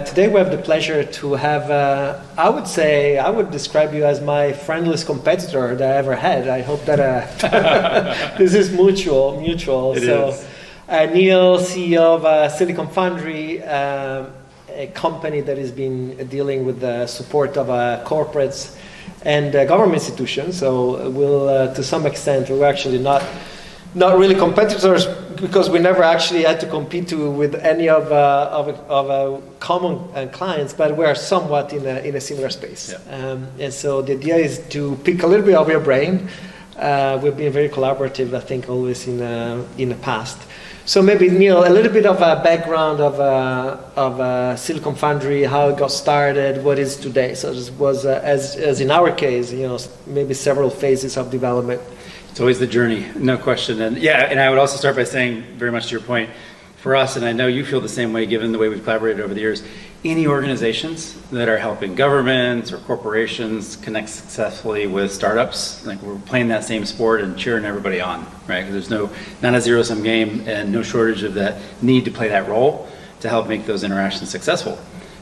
Today we have the pleasure to have, I would describe you as my friendliest competitor that I ever had. I hope that this is mutual. It is. Neal, CEO of Silicon Foundry, a company that has been dealing with the support of corporates and government institutions. So we'll, to some extent, we're actually not really competitors because we never actually had to compete with any of common clients, but we're somewhat in a similar space. Yeah. And so the idea is to pick a little bit of your brain. We've been very collaborative, I think, always in the past. So maybe, Neal, a little bit of a background of Silicon Foundry, how it got started, what is today. So this was, as in our case, maybe several phases of development. It's always the journey, no question. And yeah, and I would also start by saying, very much to your point, for us, and I know you feel the same way given the way we've collaborated over the years, any organizations that are helping governments or corporations connect successfully with startups, like we're playing that same sport and cheering everybody on, right? Because there's not a zero-sum game and no shortage of that need to play that role to help make those interactions successful.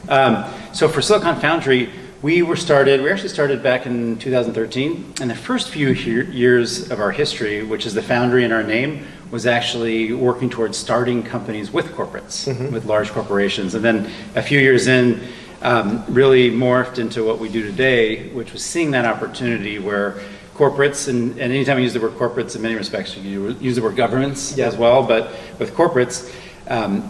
So for Silicon Foundry, we actually started back in 2013, and the first few years of our history, which is the Foundry in our name, was actually working towards starting companies with corporates, with large corporations. And then a few years in, really morphed into what we do today, which was seeing that opportunity where corporates, and anytime you use the word corporates, in many respects, you use the word governments as well, but with corporates,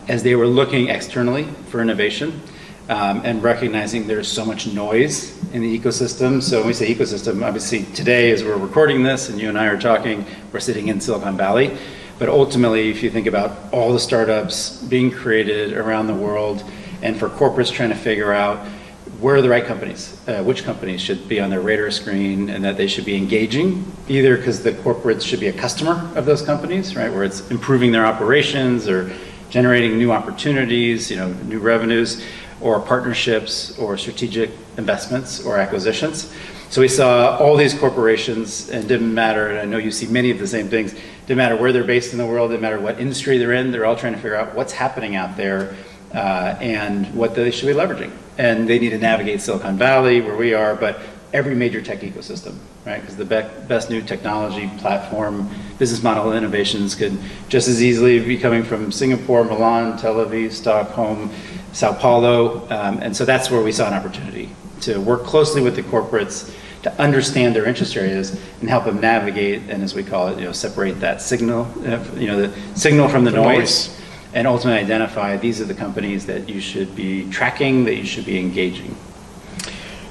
as they were looking externally for innovation, and recognizing there's so much noise in the ecosystem. So when we say ecosystem, obviously today as we're recording this and you and I are talking, we're sitting in Silicon Valley. But ultimately, if you think about all the startups being created around the world and for corporates trying to figure out where are the right companies, which companies should be on their radar screen and that they should be engaging, either because the corporates should be a customer of those companies, right, where it's improving their operations or generating new opportunities, new revenues, or partnerships, or strategic investments, or acquisitions. So we saw all these corporations, and it didn't matter, and I know you see many of the same things, didn't matter where they're based in the world, didn't matter what industry they're in, they're all trying to figure out what's happening out there and what they should be leveraging. And they need to navigate Silicon Valley, where we are, but every major tech ecosystem, right? Because the best new technology platform, business model innovations could just as easily be coming from Singapore, Milan, Tel Aviv, Stockholm, Sao Paulo, and so that's where we saw an opportunity to work closely with the corporates to understand their interest areas and help them navigate, and as we call it, separate that signal, the signal from the noise, and ultimately identify these are the companies that you should be tracking, that you should be engaging.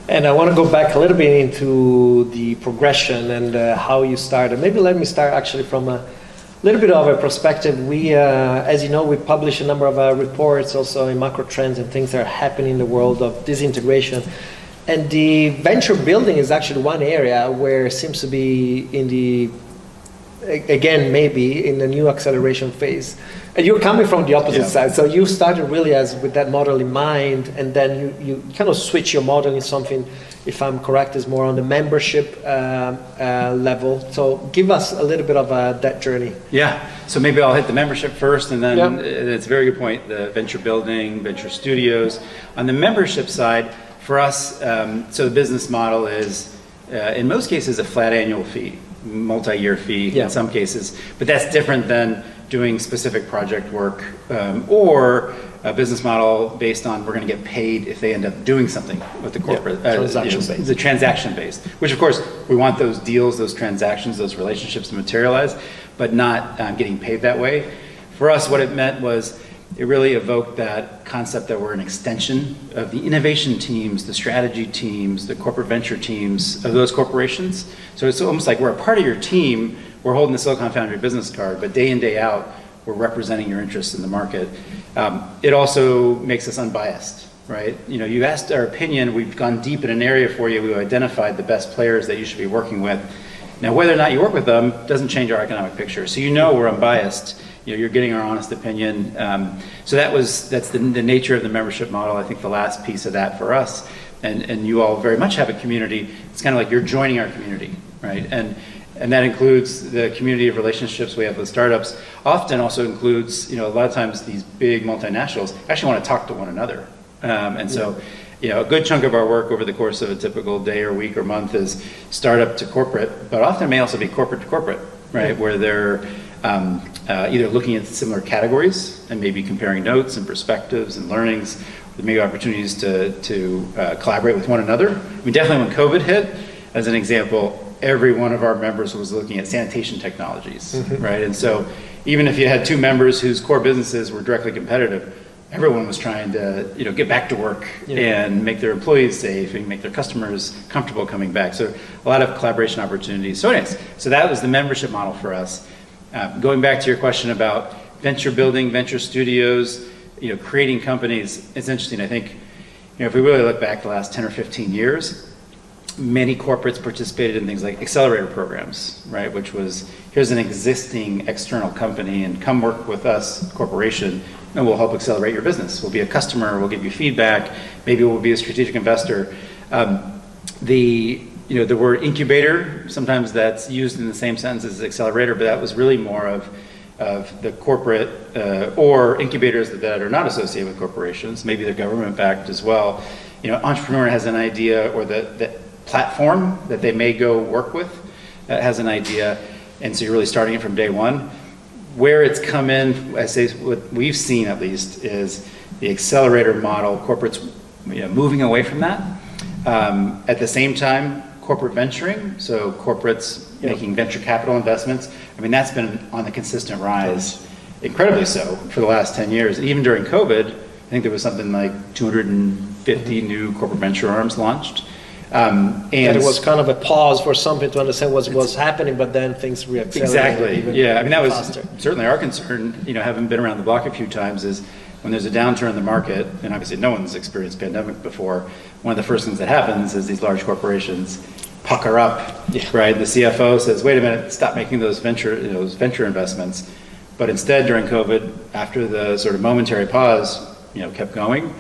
And I want to go back a little bit into the progression and how you started. Maybe let me start actually from a little bit of a perspective. We, as you know, we publish a number of reports also in macro trends and things that are happening in the world of disintegration. And the venture building is actually one area where it seems to be in the, again, maybe in the new acceleration phase. And you're coming from the opposite side. So you started really as with that model in mind, and then you kind of switch your model in something, if I'm correct, is more on the membership level. So give us a little bit of that journey. Yeah, so maybe I'll hit the membership first, and then it's a very good point, the venture building, venture studios. On the membership side, for us, so the business model is, in most cases, a flat annual fee, multi-year fee in some cases, but that's different than doing specific project work or a business model based on we're going to get paid if they end up doing something with the corporate, transaction-based. The transaction-based, which of course we want those deals, those transactions, those relationships to materialize, but not getting paid that way. For us, what it meant was it really evoked that concept that we're an extension of the innovation teams, the strategy teams, the corporate venture teams of those corporations. So it's almost like we're a part of your team. We're holding the Silicon Foundry business card, but day in, day out, we're representing your interests in the market. It also makes us unbiased, right? You asked our opinion, we've gone deep in an area for you, we've identified the best players that you should be working with. Now, whether or not you work with them doesn't change our economic picture. So we're unbiased. You're getting our honest opinion. So that's the nature of the membership model. I think the last piece of that for us, and you all very much have a community. It's kind of like you're joining our community, right? And that includes the community of relationships we have with startups. Often also includes, a lot of times these big multinationals actually want to talk to one another. So a good chunk of our work over the course of a typical day or week or month is startup to corporate, but often it may also be corporate to corporate, right? Where they're either looking at similar categories and maybe comparing notes and perspectives and learnings. There may be opportunities to collaborate with one another. I mean, definitely when COVID hit, as an example, every one of our members was looking at sanitation technologies, right? And so even if you had two members whose core businesses were directly competitive, everyone was trying to get back to work and make their employees safe and make their customers comfortable coming back. So a lot of collaboration opportunities. So anyways, so that was the membership model for us. Going back to your question about venture building, venture studios, creating companies, it's interesting. I think, if we really look back the last 10 or 15 years, many corporates participated in things like accelerator programs, right? Which was, here's an existing external company and come work with us, corporation, and we'll help accelerate your business. We'll be a customer, we'll give you feedback, maybe we'll be a strategic investor. The word incubator, sometimes that's used in the same sentence as accelerator, but that was really more of the corporate or incubators that are not associated with corporations. Maybe they're government backed as well. Entrepreneur has an idea, or the platform that they may go work with has an idea, and so you're really starting it from day one. Where it's come in, I say what we've seen at least, is the accelerator model, corporates moving away from that. At the same time, corporate venturing, so corporates making venture capital investments, I mean, that's been on the consistent rise, incredibly so, for the last 10 years. Even during COVID, I think there was something like 250 new corporate venture arms launched. And it was kind of a pause for something to understand what was happening, but then things reaccelerated. Exactly, yeah. I mean, that was faster. Certainly our concern, having been around the block a few times, is when there's a downturn in the market, and obviously no one's experienced pandemic before, one of the first things that happens is these large corporations pucker up, right? The CFO says, wait a minute, stop making those venture investments. But instead, during COVID, after the sort of momentary pause, kept going.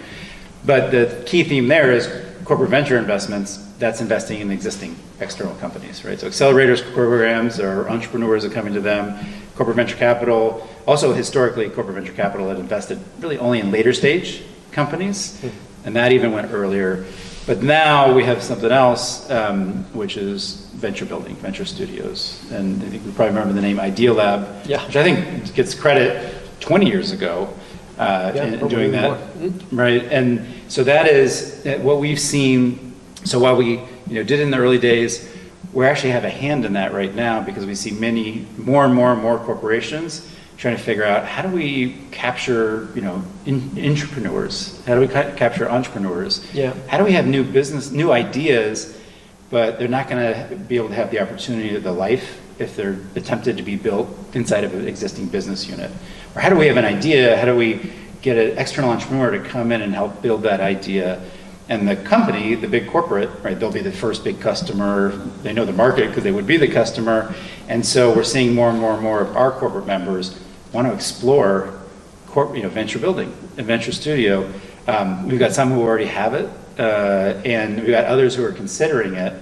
But the key theme there is corporate venture investments, that's investing in existing external companies, right? So accelerators programs or entrepreneurs are coming to them. Corporate venture capital, also historically, corporate venture capital had invested really only in later stage companies, and that even went earlier. But now we have something else, which is venture building, venture studios. And I think we probably remember the name Idea Lab, which I think gets credit 20 years ago in doing that, right? And so that is what we've seen. So while we did it in the early days, we actually have a hand in that right now, because we see more and more corporations trying to figure out, how do we capture entrepreneurs? How do we capture entrepreneurs? How do we have new business, new ideas, but they're not going to be able to have the opportunity of the life if they're attempted to be built inside of an existing business unit? Or how do we have an idea? How do we get an external entrepreneur to come in and help build that idea? And the company, the big corporate, right, they'll be the first big customer. They know the market because they would be the customer. And so we're seeing more and more of our corporate members want to explore venture building and venture studio. We've got some who already have it, and we've got others who are considering it.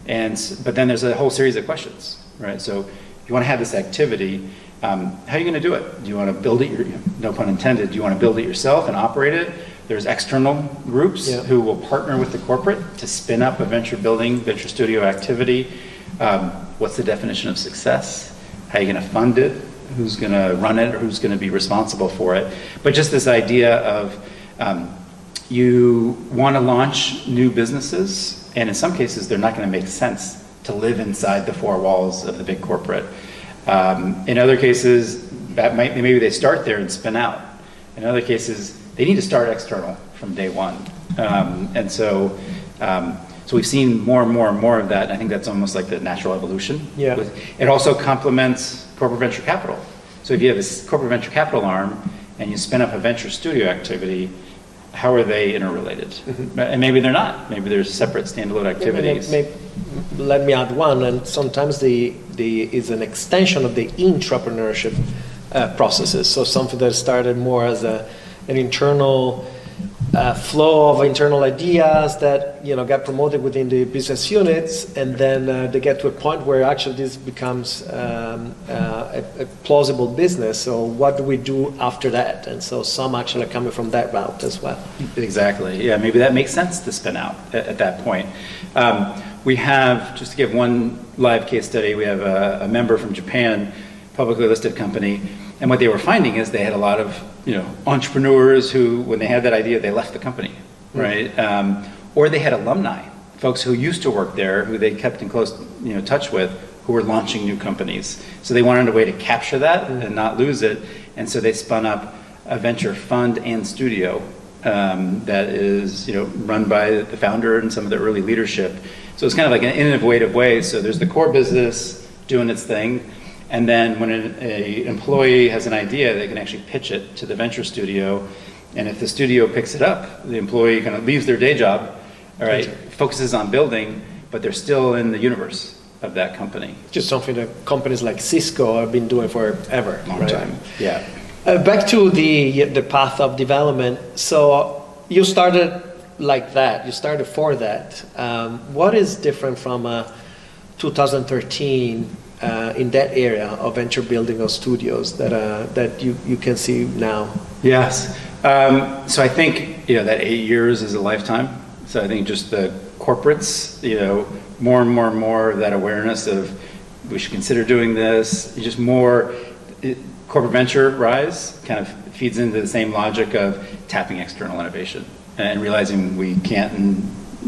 But then there's a whole series of questions, right? So if you want to have this activity, how are you going to do it? Do you want to build it, no pun intended, do you want to build it yourself and operate it? There's external groups who will partner with the corporate to spin up a venture building, venture studio activity. What's the definition of success? How are you going to fund it? Who's going to run it, or who's going to be responsible for it? But just this idea of you want to launch new businesses, and in some cases they're not going to make sense to live inside the four walls of the big corporate. In other cases, maybe they start there and spin out. In other cases, they need to start external from day one. And so we've seen more and more and more of that. And I think that's almost like the natural evolution. Yeah. It also complements corporate venture capital. So if you have a corporate venture capital arm and you spin up a venture studio activity, how are they interrelated? And maybe they're not. Maybe there's separate standalone activities. Let me add one, and sometimes the is an extension of the entrepreneurship processes. So something that started more as an internal flow of internal ideas that get promoted within the business units, and then they get to a point where actually this becomes a plausible business. So what do we do after that? And so some actually are coming from that route as well. Exactly. Yeah, maybe that makes sense to spin out at that point. We have, just to give one live case study, we have a member from Japan, publicly listed company, and what they were finding is they had a lot of entrepreneurs who, when they had that idea, they left the company, right? Or they had alumni, folks who used to work there, who they kept in close touch with, who were launching new companies. So they wanted a way to capture that and not lose it, and so they spun up a venture fund and studio that is run by the founder and some of the early leadership. So it's kind of like an innovative way. So there's the core business doing its thing, and then when an employee has an idea, they can actually pitch it to the venture studio. And if the studio picks it up, the employee kind of leaves their day job, all right, focuses on building, but they're still in the universe of that company. Just something that companies like Cisco have been doing forever. Long time. Yeah. Back to the path of development. So you started like that. You started for that. What is different from 2013 in that area of venture building of studios that you can see now? Yes. So I think that 8 years is a lifetime. So I think just the corporates, more and more and more of that awareness of we should consider doing this. Just more corporate venture rise kind of feeds into the same logic of tapping external innovation and realizing we can't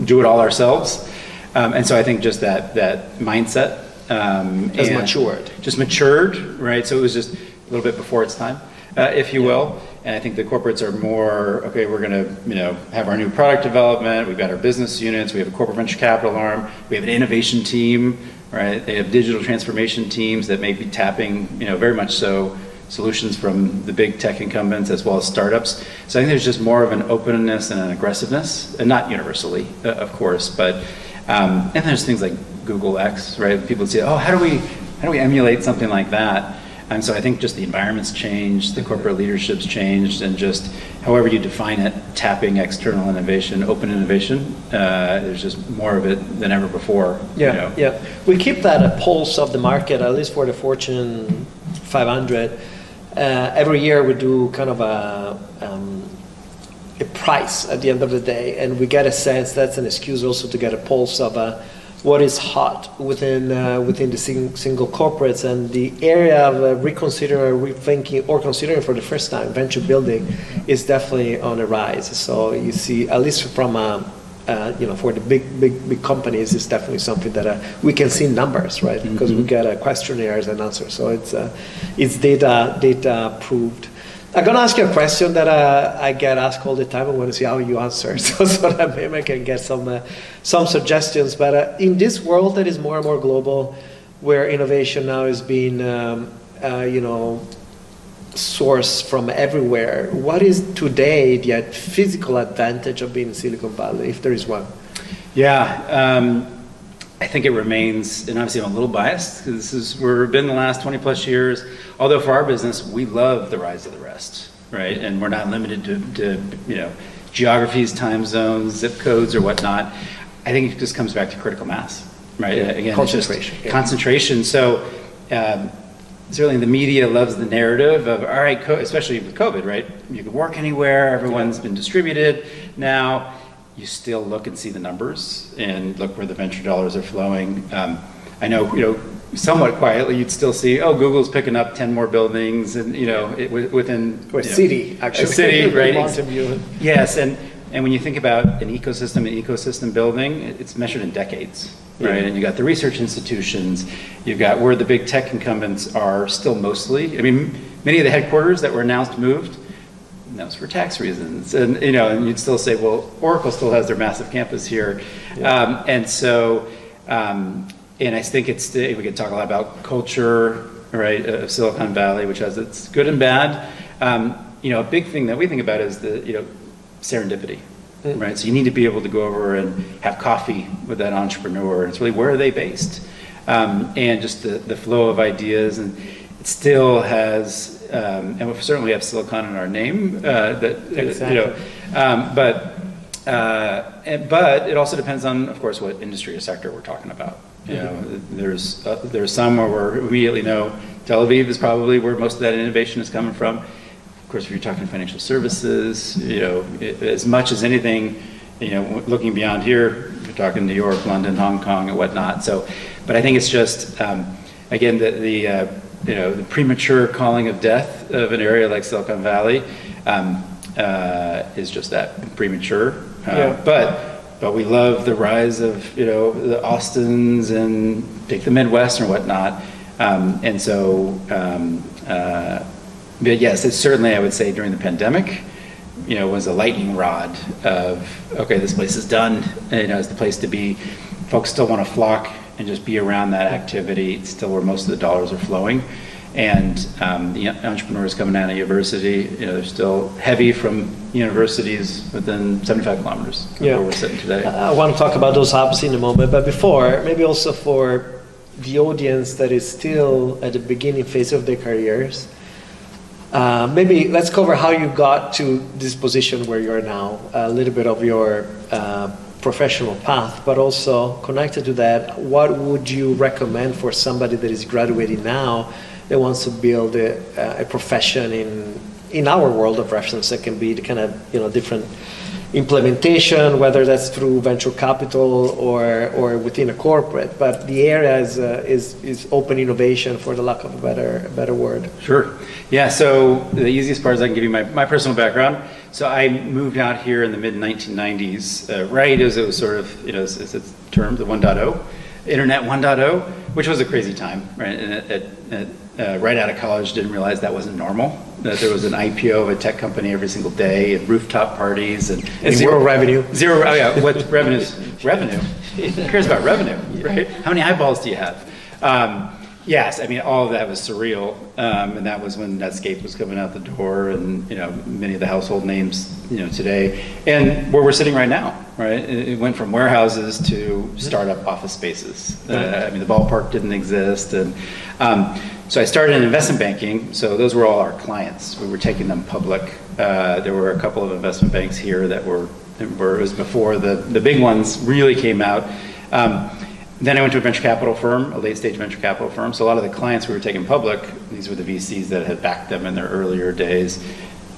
do it all ourselves. And so I think just that mindset has matured. Just matured, right? So it was just a little bit before its time, if you will. And I think the corporates are more, okay, we're going to have our new product development. We've got our business units. We have a corporate venture capital arm. We have an innovation team, right? They have digital transformation teams that may be tapping, very much so, solutions from the big tech incumbents as well as startups. So I think there's just more of an openness and an aggressiveness, and not universally, of course, but and there's things like Google X, right? People say, oh, how do we emulate something like that? And so I think just the environment's changed, the corporate leadership's changed, and just however you define it, tapping external innovation, open innovation, there's just more of it than ever before. Yeah, yeah. We keep that a pulse of the market, at least for the Fortune 500. Every year we do kind of a price at the end of the day, and we get a sense, that's an excuse also to get a pulse of what is hot within the single corporates, and the area of reconsidering, rethinking, or considering for the first time venture building is definitely on the rise. So you see, at least from for the big companies, it's definitely something that we can see numbers, right? Because we get questionnaires and answers. So it's data proved. I'm going to ask you a question that I get asked all the time. I want to see how you answer, so that maybe I can get some suggestions. But in this world that is more and more global, where innovation now is being, sourced from everywhere, what is today the physical advantage of being in Silicon Valley, if there is one? Yeah. I think it remains, and obviously I'm a little biased because this is where we've been the last 20 plus years. Although for our business, we love the rise of the rest, right? And we're not limited to geographies, time zones, zip codes, or whatnot. I think it just comes back to critical mass, right? Yeah. Again, concentration. It's just concentration. So certainly the media loves the narrative of, all right, especially with COVID, right? You can work anywhere. Everyone's been distributed now. You still look and see the numbers and look where the venture dollars are flowing. I know, somewhat quietly, you'd still see, oh, Google's picking up 10 more buildings, and within a city, actually, a city, right? Mountain View. Yes, and when you think about an ecosystem building, it's measured in decades, right? Yeah. And you got the research institutions, you've got where the big tech incumbents are still mostly. I mean, many of the headquarters that were announced moved. And that was for tax reasons, and and you'd still say, well, Oracle still has their massive campus here, and so, and I think we could talk a lot about culture, right, of Silicon Valley, which has its good and bad. A big thing that we think about is the serendipity, right? So you need to be able to go over and have coffee with that entrepreneur. It's really, where are they based, and just the flow of ideas, and it still has. And we certainly have Silicon in our name. Exactly. But it also depends on, of course, what industry or sector we're talking about. There's some where we immediately know Tel Aviv is probably where most of that innovation is coming from. Of course, if you're talking financial services, as much as anything, looking beyond here, you're talking New York, London, Hong Kong, and whatnot. So, but I think it's just again the premature calling of death of an area like Silicon Valley is just that, premature. But we love the rise of the Austins, and take the Midwest and whatnot. But yes, it's certainly, I would say, during the pandemic, was a lightning rod of, okay, this place is done. It's the place to be. Folks still want to flock and just be around that activity. It's still where most of the dollars are flowing. And the entrepreneurs coming out of university, they're still heavy from universities within 75 kilometers of where we're sitting today. I want to talk about those hubs in a moment, but before, maybe also for the audience that is still at the beginning phase of their careers, maybe let's cover how you got to this position where you're now, a little bit of your professional path, but also connected to that, what would you recommend for somebody that is graduating now that wants to build a profession in our world of reference that can be the kind of different implementation, whether that's through venture capital or within a corporate, but the area is open innovation, for the lack of a better word. Sure. Yeah, so the easiest part is I can give you my personal background. So I moved out here in the mid-1990s, right as it was sort of, it's termed the 1.0, Internet 1.0, which was a crazy time, right? And right out of college, didn't realize that wasn't normal, that there was an IPO of a tech company every single day, and rooftop parties, and zero revenue. Zero, what revenues? Revenue. Who cares about revenue, right? How many eyeballs do you have? Yes, I mean, all of that was surreal, and that was when Netscape was coming out the door, and many of the household names today, and where we're sitting right now, right? It went from warehouses to startup office spaces. I mean, the ballpark didn't exist, and so I started in investment banking. So those were all our clients. We were taking them public. There were a couple of investment banks here that it was before the big ones really came out. Then I went to a venture capital firm, a late-stage venture capital firm. So a lot of the clients we were taking public, these were the VCs that had backed them in their earlier days.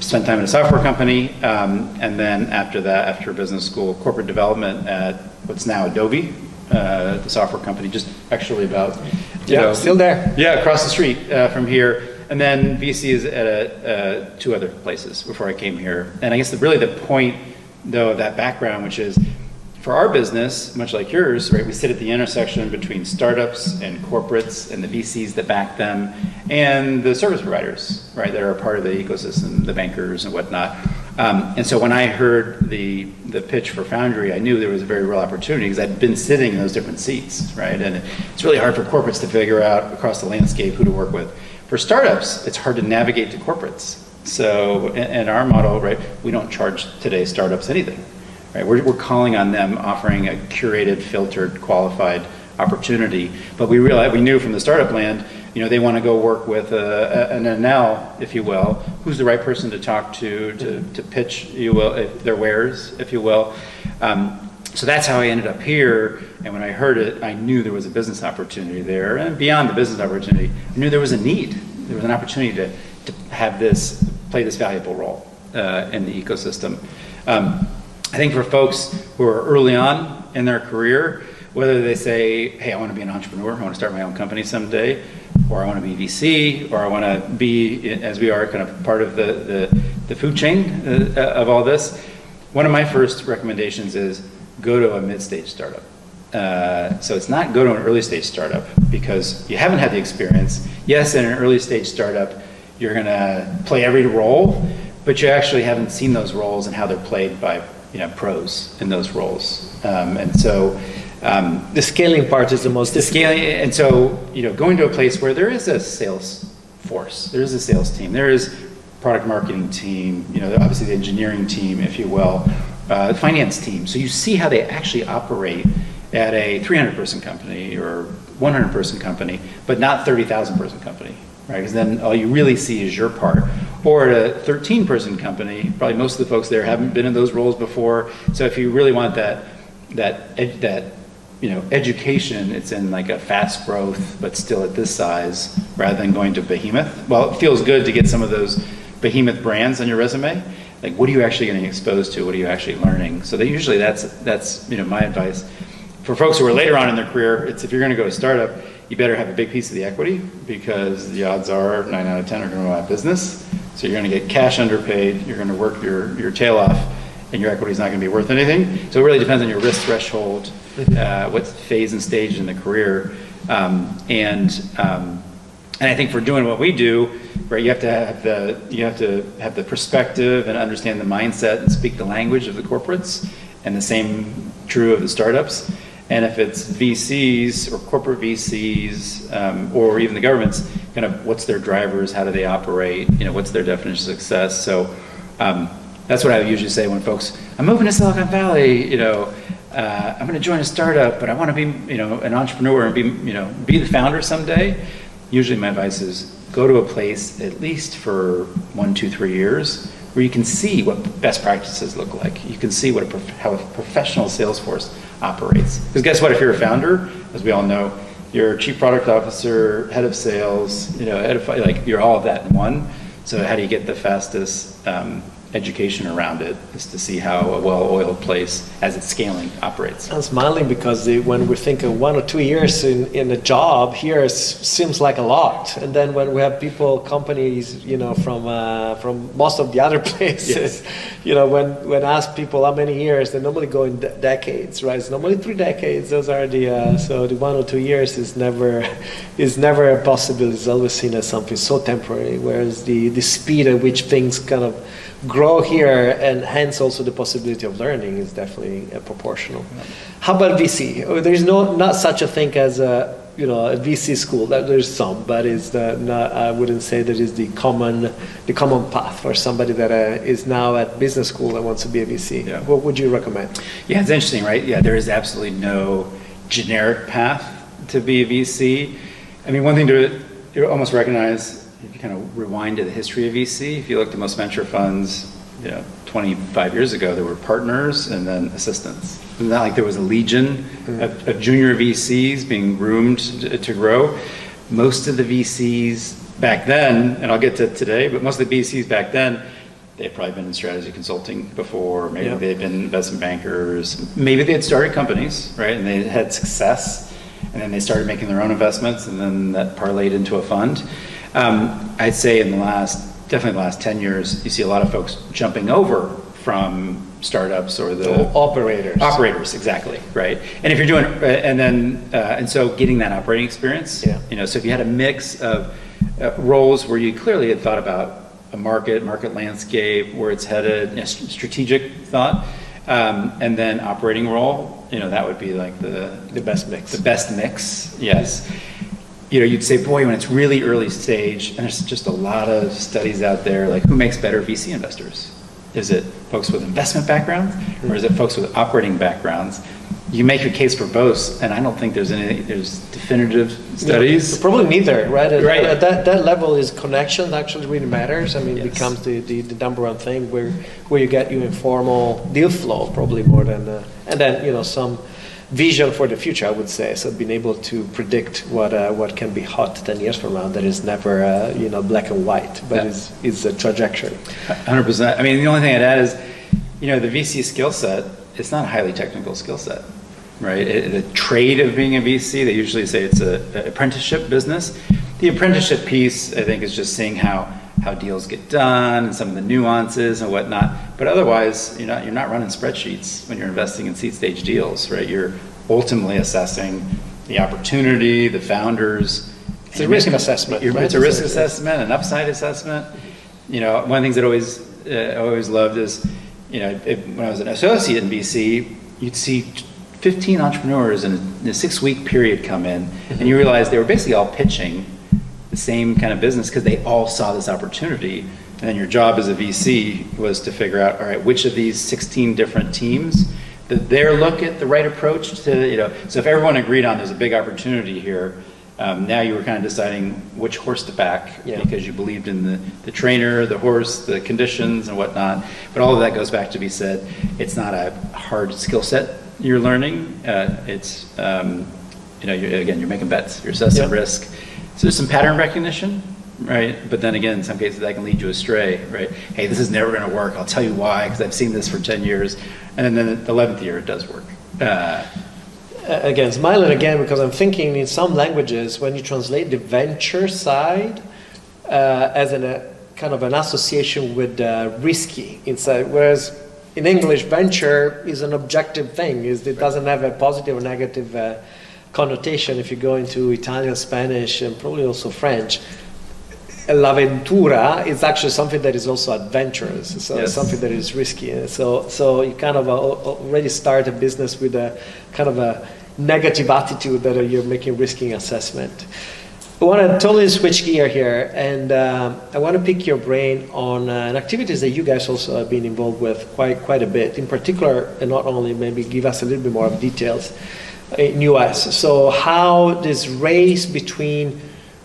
Spent time in a software company, and then after that, after business school, corporate development at what's now Adobe, the software company, just actually about, still there. Yeah, across the street from here. And then VCs at two other places before I came here. And I guess really the point, though, of that background, which is, for our business, much like yours, right, we sit at the intersection between startups and corporates and the VCs that back them and the service providers, right, that are a part of the ecosystem, the bankers and whatnot. And so when I heard the pitch for Foundry, I knew there was a very real opportunity because I'd been sitting in those different seats, right? And it's really hard for corporates to figure out across the landscape who to work with. For startups, it's hard to navigate to corporates. So in our model, right, we don't charge today's startups anything. Right, we're calling on them, offering a curated, filtered, qualified opportunity. But we knew from the startup land, they want to go work with an NL, if you will, who's the right person to talk to pitch, their wares, if you will. So that's how I ended up here. And when I heard it, I knew there was a business opportunity there. And beyond the business opportunity, I knew there was a need. There was an opportunity to have play this valuable role in the ecosystem. I think for folks who are early on in their career, whether they say, hey, I want to be an entrepreneur, I want to start my own company someday, or I want to be VC, or I want to be, as we are, kind of part of the food chain of all this, one of my first recommendations is go to a mid-stage startup. So it's not go to an early stage startup because you haven't had the experience. Yes, in an early stage startup, you're going to play every role, but you actually haven't seen those roles and how they're played by pros in those roles. And so the scaling part is the most difficult. And so going to a place where there is a sales force, there is a sales team, there is product marketing team, obviously the engineering team, if you will, the finance team. So you see how they actually operate at a 300-person company or 100-person company, but not 30,000-person company, right? Because then all you really see is your part. Or at a 13-person company, probably most of the folks there haven't been in those roles before. So if you really want that education, it's in like a fast growth, but still at this size, rather than going to behemoth. Well, it feels good to get some of those behemoth brands on your resume. Like, what are you actually getting exposed to? What are you actually learning? So that usually that's my advice. For folks who are later on in their career, it's if you're going to go to startup, you better have a big piece of the equity, because the odds are 9 out of 10 are going to go out of business. So you're going to get cash underpaid, you're going to work your tail off, and your equity is not going to be worth anything. So it really depends on your risk threshold, what phase and stage in the career. And I think for doing what we do, right, you have to have the perspective and understand the mindset and speak the language of the corporates, and the same true of the startups. And if it's VCs or corporate VCs, or even the governments, kind of what's their drivers, how do they operate, what's their definition of success. So that's what I usually say when folks, I'm moving to Silicon Valley, I'm going to join a startup, but I want to be, an entrepreneur and be the founder someday. Usually my advice is go to a place at least for 1, 2, 3 years where you can see what best practices look like. You can see how a professional sales force operates. Because guess what? If you're a founder, as we all know, you're chief product officer, head of sales, you're all of that in one. So how do you get the fastest education around it, is to see how a well-oiled place, as it's scaling, operates. I'm smiling because when we think of 1 or 2 years in a job here, it seems like a lot. And then when we have companies, from most of the other places, yes. When ask people how many years, they normally go in decades, right? It's normally 3 decades. Those are so the 1 or 2 years is never a possibility. It's always seen as something so temporary, whereas the speed at which things kind of grow here, and hence also the possibility of learning, is definitely proportional. How about VC? There's not such a thing as a VC school. There's some, but I wouldn't say that is the common path for somebody that is now at business school and wants to be a VC. Yeah. What would you recommend? Yeah, it's interesting, right? Yeah, there is absolutely no generic path to be a VC. I mean, one thing to almost recognize, if you kind of rewind to the history of VC, if you look at most venture funds, 25 years ago, there were partners and then assistants. It's not like there was a legion of junior VCs being groomed to grow. Most of the VCs back then, and I'll get to today, but most of the VCs back then, they'd probably been in strategy consulting before, maybe they'd been investment bankers, maybe they had started companies, right, and they had success, and then they started making their own investments, and then that parlayed into a fund. I'd say definitely the last 10 years, you see a lot of folks jumping over from startups or the operators. Operators, exactly, right. And if you're doing, and so getting that operating experience, so if you had a mix of roles where you clearly had thought about a market landscape, where it's headed, strategic thought, and then operating role, that would be like the best mix. The best mix, yes. You'd say, boy, when it's really early stage, and there's just a lot of studies out there, like who makes better VC investors? Is it folks with investment backgrounds, or is it folks with operating backgrounds? You make your case for both, and I don't think there's definitive studies. Probably neither, right? At that level, is connections actually really matters. I mean, it becomes the number one thing where you get your informal deal flow, probably more than, and then some vision for the future, I would say. So being able to predict what can be hot 10 years from now, that is never black and white, but is a trajectory. 100%. I mean, the only thing I'd add is, the VC skill set, it's not a highly technical skill set, right? The trade of being a VC, they usually say it's an apprenticeship business. The apprenticeship piece, I think, is just seeing how deals get done and some of the nuances and whatnot. But otherwise, you're not running spreadsheets when you're investing in seed stage deals, right? You're ultimately assessing the opportunity, the founders, It's a risk assessment. Right? It's a risk assessment, an upside assessment. You know, one of the things that I always loved is, you know, when I was an associate in BC, you'd see 15 entrepreneurs in a 6-week period come in, and you realize they were basically all pitching the same kind of business because they all saw this opportunity. And then your job as a VC was to figure out, all right, which of these 16 different teams, their look at the right approach to, you know, so if everyone agreed on there's a big opportunity here, now you were kind of deciding which horse to back because you believed in the trainer, the horse, the conditions and whatnot. But all of that goes back to be said, it's not a hard skill set you're learning. It's, you know, you're making bets, you're assessing risk. So there's some pattern recognition, right? But then again, in some cases that can lead you astray, right? Hey, this is never going to work. I'll tell you why, because I've seen this for 10 years. And then the 11th year, it does work. Again, smiling again, because I'm thinking in some languages, when you translate the venture side as a kind of an association with risky inside, whereas in English, venture is an objective thing. It doesn't have a positive or negative connotation. If you go into Italian, Spanish, and probably also French, l'avventura is actually something that is also adventurous, so it's something that is risky. So you kind of already start a business with a kind of a negative attitude that you're making risky assessment. I want to totally switch gear here, and I want to pick your brain on activities that you guys also have been involved with quite a bit. In particular, and not only, maybe give us a little bit more of details in US. So how this race between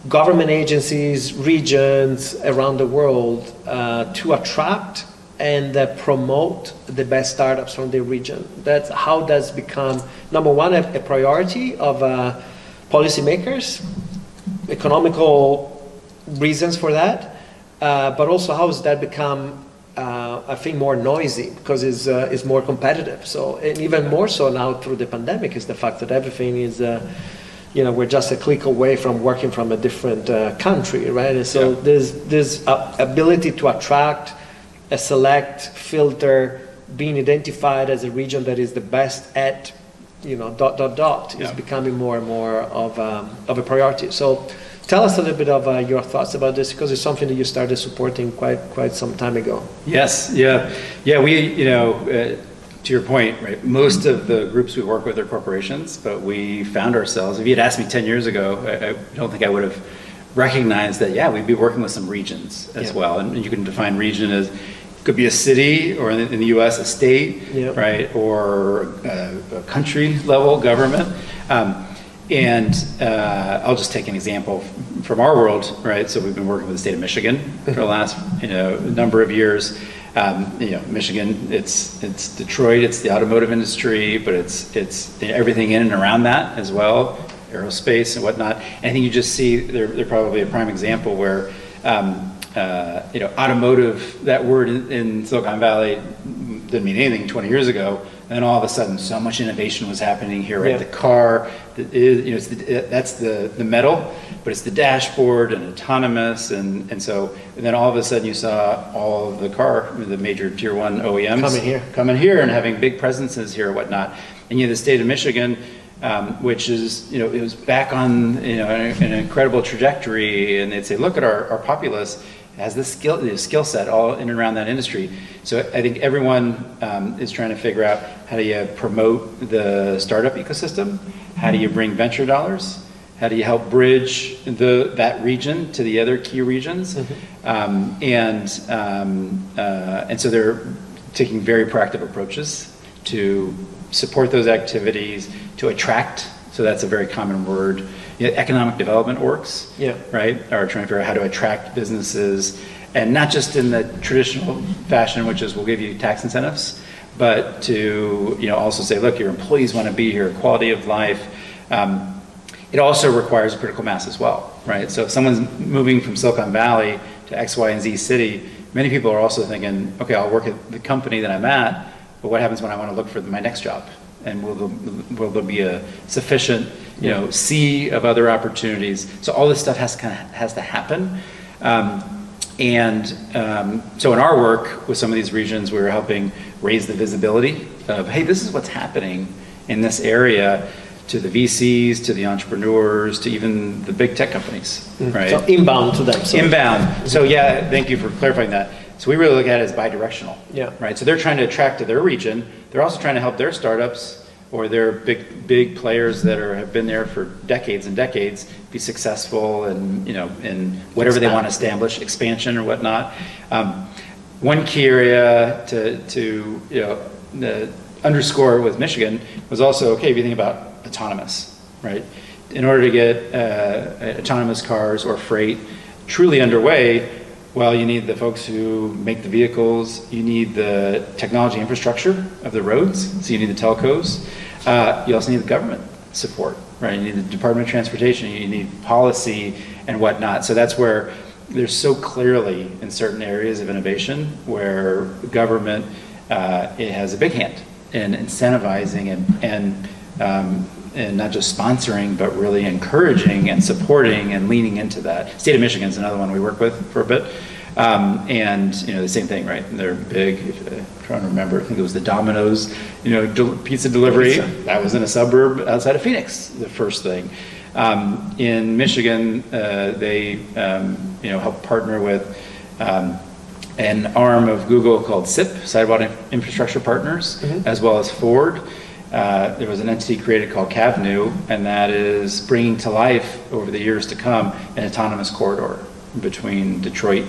government agencies, regions around the world to attract and promote the best startups from the region. That's how that's become, number one, a priority of policymakers, economical reasons for that, but also how has that become, I think, more noisy because it's more competitive. So, and even more so now through the pandemic is the fact that everything is, you know, we're just a click away from working from a different country, right? And so there's ability to attract, select, filter, being identified as a region that is the best at, you know, ... is becoming more and more of a priority. So tell us a little bit of your thoughts about this, because it's something that you started supporting quite some time ago. Yes, we, you know, to your point, right, most of the groups we work with are corporations, but we found ourselves, if you had asked me 10 years ago, I don't think I would have recognized that, we'd be working with some regions as well. And you can define region as, could be a city, or in the US, a state, right, or a country level government. I'll just take an example from our world, right? So we've been working with the state of Michigan for the last, you know, number of years. You know, Michigan, it's Detroit, it's the automotive industry, but it's everything in and around that as well, aerospace and whatnot. And I think you just see they're probably a prime example where, you know, automotive, that word in Silicon Valley didn't mean anything 20 years ago. And then all of a sudden, so much innovation was happening here, right? The car, you know, that's the metal, but it's the dashboard and autonomous, and then all of a sudden you saw all of the major tier 1 OEMs coming here and having big presences here and whatnot. And you know, the state of Michigan, which is, you know, it was back on, you know, an incredible trajectory, and they'd say, look at our populace has this skill set all in and around that industry. So I think everyone is trying to figure out, how do you promote the startup ecosystem? How do you bring venture dollars? How do you help bridge that region to the other key regions? And so they're taking very proactive approaches to support those activities, to attract. So that's a very common word. You know, economic development works, right? Or trying to figure out how to attract businesses, and not just in the traditional fashion, which is we'll give you tax incentives, but to, you know, also say, look, your employees want to be here, quality of life. It also requires a critical mass as well, right? So if someone's moving from Silicon Valley to X, Y, and Z city, many people are also thinking, okay, I'll work at the company that I'm at, but what happens when I want to look for my next job? And will there be a sufficient, you know, sea of other opportunities? So all this stuff has to happen. So in our work with some of these regions, we were helping raise the visibility of, hey, this is what's happening in this area. to the VCs, to the entrepreneurs, to even the big tech companies, right? So inbound to them. So. Inbound. So yeah, thank you for clarifying that. So we really look at it as bi-directional, Yeah. right? So they're trying to attract to their region. They're also trying to help their startups or their big players that have been there for decades and decades be successful and, in whatever they want to establish, expansion or whatnot. One key area to underscore with Michigan was also, okay, if you think about autonomous, right? In order to get autonomous cars or freight truly underway, well, you need the folks who make the vehicles, you need the technology infrastructure of the roads, so you need the telcos. You also need the government support, right? You need the Department of Transportation, you need policy and whatnot. So that's where there's so clearly in certain areas of innovation where government it has a big hand in incentivizing and not just sponsoring, but really encouraging and supporting and leaning into that. State of Michigan is another one we work with for a bit. And the same thing, right? They're big. I'm trying to remember. I think it was the Domino's, pizza delivery. That was in a suburb outside of Phoenix. The first thing. In Michigan, they helped partner with an arm of Google called SIP, Sidewalk Infrastructure Partners, as well as Ford. There was an entity created called CAVNU, and that is bringing to life over the years to come an autonomous corridor between Detroit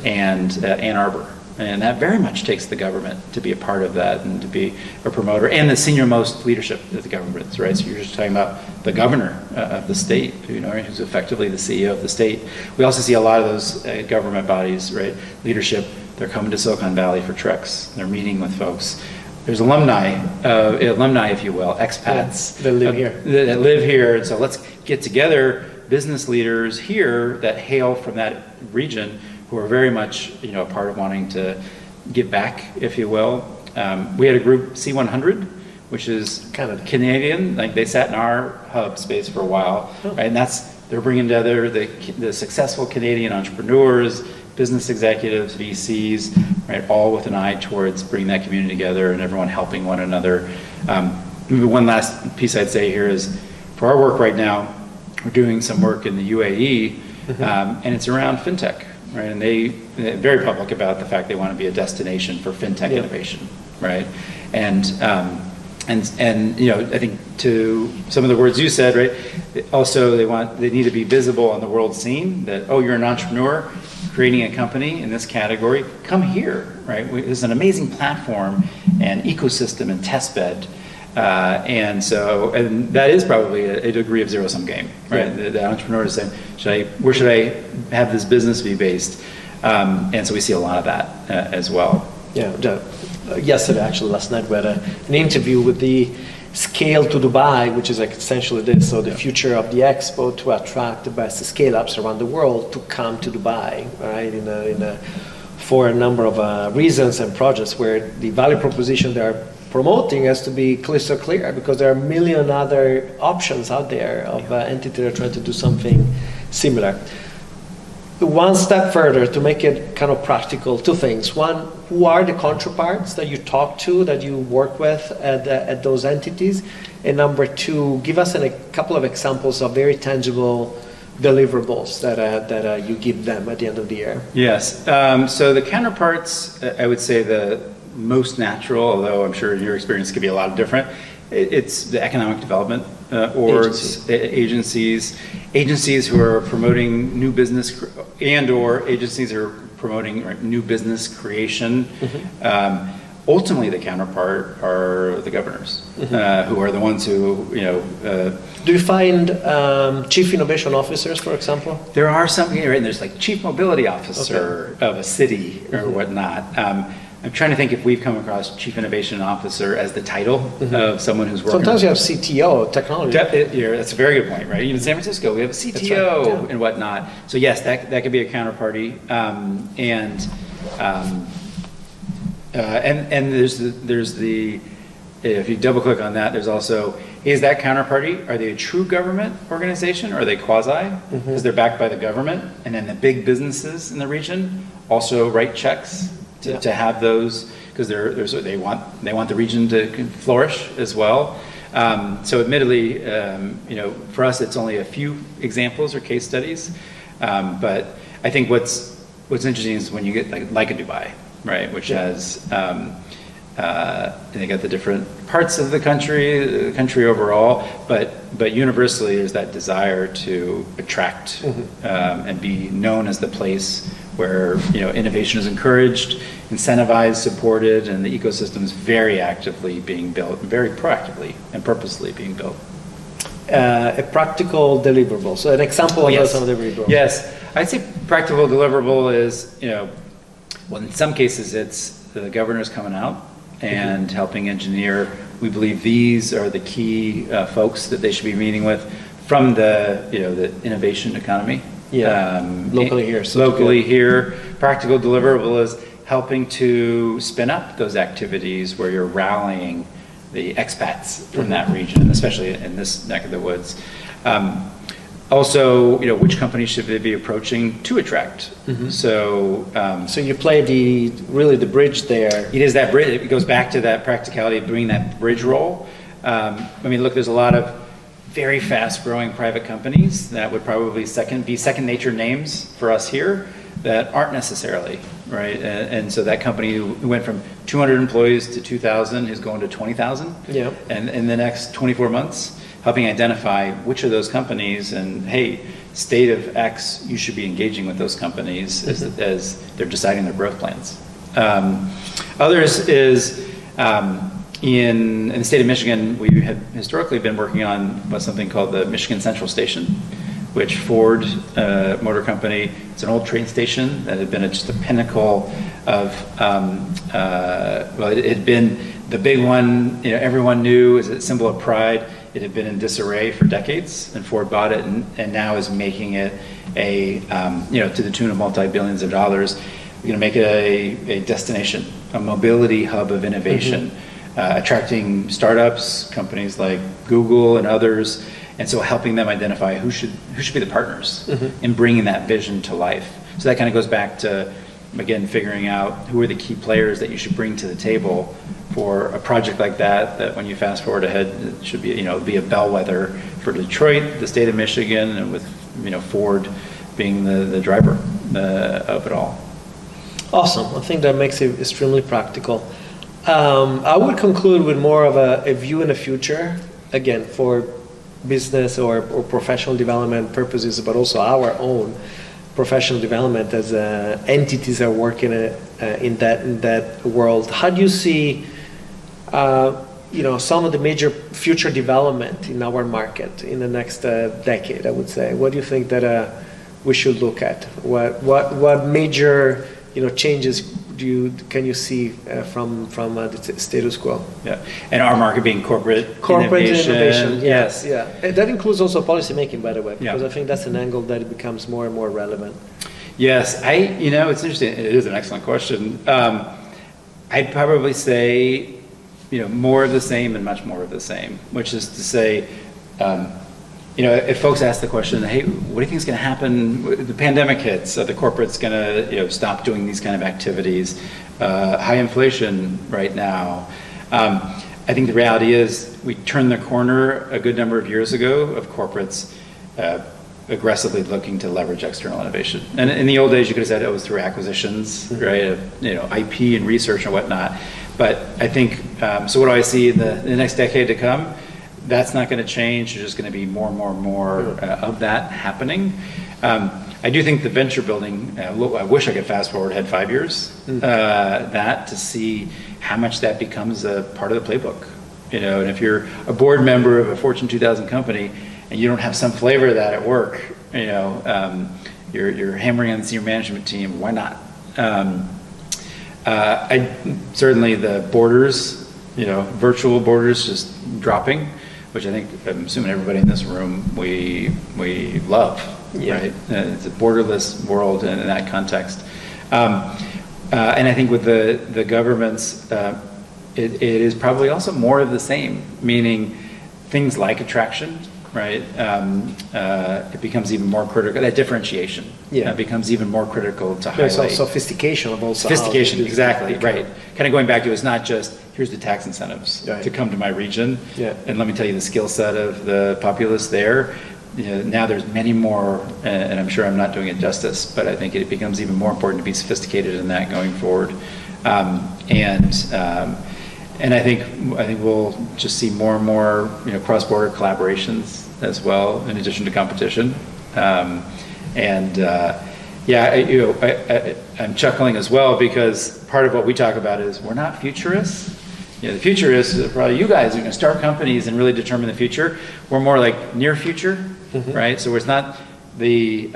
and Ann Arbor. And that very much takes the government to be a part of that and to be a promoter and the senior-most leadership of the government, right? So you're just talking about the governor of the state, who's effectively the CEO of the state. We also see a lot of those government bodies, right? Leadership, they're coming to Silicon Valley for treks. They're meeting with folks. There's alumni, if you will, expats. That live here. That live here. And so let's get together business leaders here that hail from that region who are very much, a part of wanting to give back, if you will. We had a group, C100, which is Canada. Canadian. Like they sat in our hub space for a while, right? And they're bringing together the successful Canadian entrepreneurs, business executives, VCs, right? All with an eye towards bringing that community together and everyone helping one another. Maybe one last piece I'd say here is for our work right now, we're doing some work in the UAE, and it's around fintech, right? And they're very public about the fact they want to be a destination for fintech innovation, right? And I think to some of the words you said, right? Also, they need to be visible on the world scene. That you're an entrepreneur creating a company in this category. Come here, right? There's an amazing platform and ecosystem and test bed. And that is probably a degree of zero-sum game, right? Yeah. The entrepreneur is saying, where should I have this business be based? And so we see a lot of that as well. Yeah, yesterday, actually, last night, we had an interview with the Scale to Dubai, which is like essentially this, so the future of the expo to attract the best scale-ups around the world to come to Dubai, right? For a number of reasons and projects where the value proposition they are promoting has to be crystal clear because there are a million other options out there of entities that are trying to do something similar. One step further to make it kind of practical, two things. One, who are the counterparts that you talk to, that you work with at those entities? And number two, give us a couple of examples of very tangible deliverables that you give them at the end of the year. Yes. So the counterparts, I would say the most natural, although I'm sure your experience could be a lot different, it's the economic development orgs, agencies who are promoting new business or agencies who are promoting new business creation. Ultimately, the counterpart are the governors, who are the ones who, Do you find chief innovation officers, for example? There are some, right? And there's like chief mobility officer of a city or whatnot. I'm trying to think if we've come across chief innovation officer as the title of someone who's working. Sometimes you have CTO, technology. That's a very good point, right? Even in San Francisco, we have a CTO and whatnot. So yes, that could be a counterparty. And there's the if you double click on that, there's also, is that counterparty, are they a true government organization or are they quasi? Because they're backed by the government, and then the big businesses in the region also write checks to have those, because they want the region to flourish as well. So admittedly, for us, it's only a few examples or case studies. But I think what's interesting is when you get like a Dubai, right, which has, they got the different parts of the country overall, but universally there's that desire to attract and be known as the place where innovation is encouraged, incentivized, supported, and the ecosystem is very actively being built, very proactively and purposely being built. A practical deliverable. So an example of some of the deliverables. Yes, I'd say practical deliverable is, well, in some cases it's the governor's coming out and helping engineer. We believe these are the key folks that they should be meeting with from the innovation economy. Locally here. Locally here. Practical deliverable is helping to spin up those activities where you're rallying the expats from that region, especially in this neck of the woods. Also, which companies should they be approaching to attract? So you play the bridge there. It is that bridge. It goes back to that practicality of doing that bridge role. Look, there's a lot of very fast-growing private companies that would probably be second nature names for us here that aren't necessarily, right? And so that company who went from 200 employees to 2,000 is going to 20,000. Yeah. And in the next 24 months, helping identify which of those companies and, hey, state of X, you should be engaging with those companies as they're deciding their growth plans. Others is in the state of Michigan, we have historically been working on something called the Michigan Central Station, which Ford Motor Company, it's an old train station that had been just a pinnacle of, it had been the big one, everyone knew as a symbol of pride. It had been in disarray for decades, and Ford bought it and now is making it to the tune of multi-billions of dollars. We're going to make it a destination, a mobility hub of innovation, attracting startups, companies like Google and others, and so helping them identify who should be the partners in bringing that vision to life. So that kind of goes back to, again, figuring out who are the key players that you should bring to the table for a project like that when you fast forward ahead, it should be, be a bellwether for Detroit, the state of Michigan, and with, Ford being the driver of it all. Awesome. I think that makes it extremely practical. I would conclude with more of a view in the future, again, for business or professional development purposes, but also our own professional development as entities are working in that world. How do you see some of the major future development in our market in the next decade, I would say? What do you think that we should look at? What major changes can you see from the status quo? Yeah, and our market being corporate innovation. Yes, yeah. And that includes also policy making, by the way, because I think that's an angle that it becomes more and more relevant. Yes, it's interesting. It is an excellent question. I'd probably say, more of the same and much more of the same, which is to say, if folks ask the question, hey, what do you think is going to happen? The pandemic hits, are the corporates going to stop doing these kind of activities? High inflation right now. I think the reality is we turned the corner a good number of years ago of corporates aggressively looking to leverage external innovation. And in the old days, you could have said it was through acquisitions, right? Of, IP and research and whatnot. But I think, so what do I see in the next decade to come? That's not going to change. There's just going to be more and more and more of that happening. I do think the venture building, I wish I could fast forward ahead 5 years, that to see how much that becomes a part of the playbook. And if you're a board member of a Fortune 2000 company and you don't have some flavor of that at work, you're hammering on the senior management team, why not? Certainly the borders, virtual borders just dropping, which I think, I'm assuming everybody in this room, we love, right? It's a borderless world in that context. And I think with the governments, it is probably also more of the same, meaning things like attraction, right, it becomes even more critical. That differentiation becomes even more critical to highlight. There's also sophistication of also Sophistication, exactly, right. Kind of going back to, it's not just, here's the tax incentives to come to my region, and let me tell you the skill set of the populace there. Now there's many more, and I'm sure I'm not doing it justice, but I think it becomes even more important to be sophisticated in that going forward. And I think we'll just see more and more, cross-border collaborations as well, in addition to competition. I'm chuckling as well because part of what we talk about is we're not futurists. The futurists are probably you guys are going to start companies and really determine the future. We're more like near future, right? So it's not the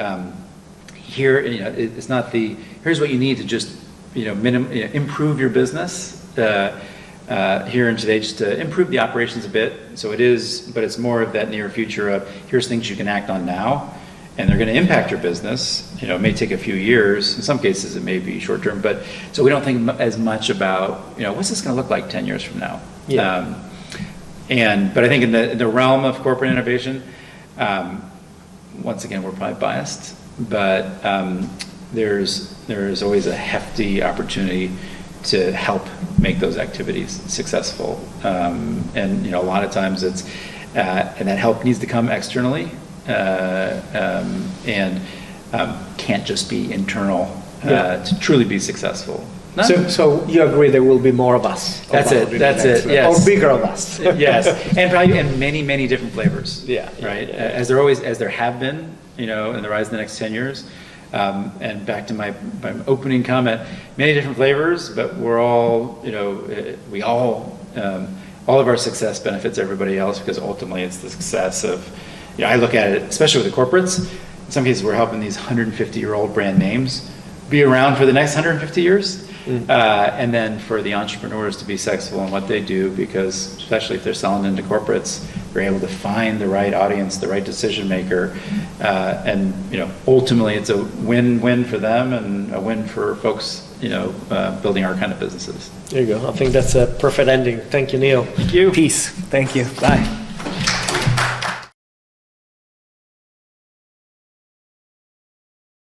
it's not the here's what you need to just improve your business. Here and today, just to improve the operations a bit. So it is, but it's more of that near future of here's things you can act on now, and they're going to impact your business. It may take a few years. In some cases, it may be short term, but so we don't think as much about what's this going to look like 10 years from now. But I think in the realm of corporate innovation, once again, we're probably biased, but there's always a hefty opportunity to help make those activities successful. And a lot of times it's, and that help needs to come externally, and can't just be internal to truly be see So you agree there will be more of us? That's it, yes. Or bigger of us? Yes, and probably in many, many different flavors. Right? As there have been, in the rise in the next 10 years. And back to my opening comment, many different flavors, but we're all, all of our success benefits everybody else because ultimately it's the success of, I look at it, especially with the corporates, in some cases we're helping these 150-year-old brand names be around for the next 150 years. And then for the entrepreneurs to be successful in what they do, because especially if they're selling into corporates, they're able to find the right audience, the right decision maker, and ultimately it's a win-win for them and a win for folks building our kind of businesses. There you go. I think that's a perfect ending. Thank you, Neal. Thank you. Peace. Thank you. Bye.